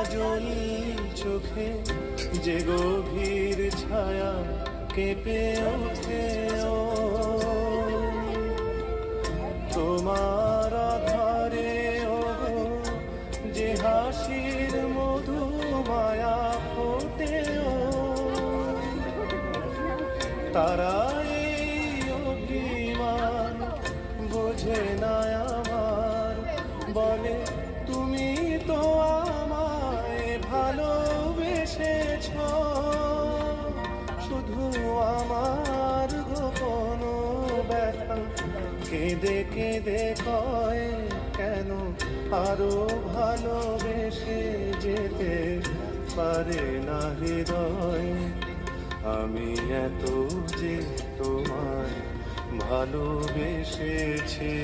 কাজল চোখে যে গভীর ছায়া কেঁপে ওঠে ও তোমার আধারে ও যে হাসির মধু মায়া ফোটে ও তারা এই অভিমান বোঝে না আমার বলে তুমি তো আমায় ভালোবেসেছ শুধু আমার গোপন ব্যথা কেঁদে কেঁদে কয় কেন আরো ভালোবেসে যেতে পারে না হৃদয় আমি এত যে তোমায় ভালোবেসেছি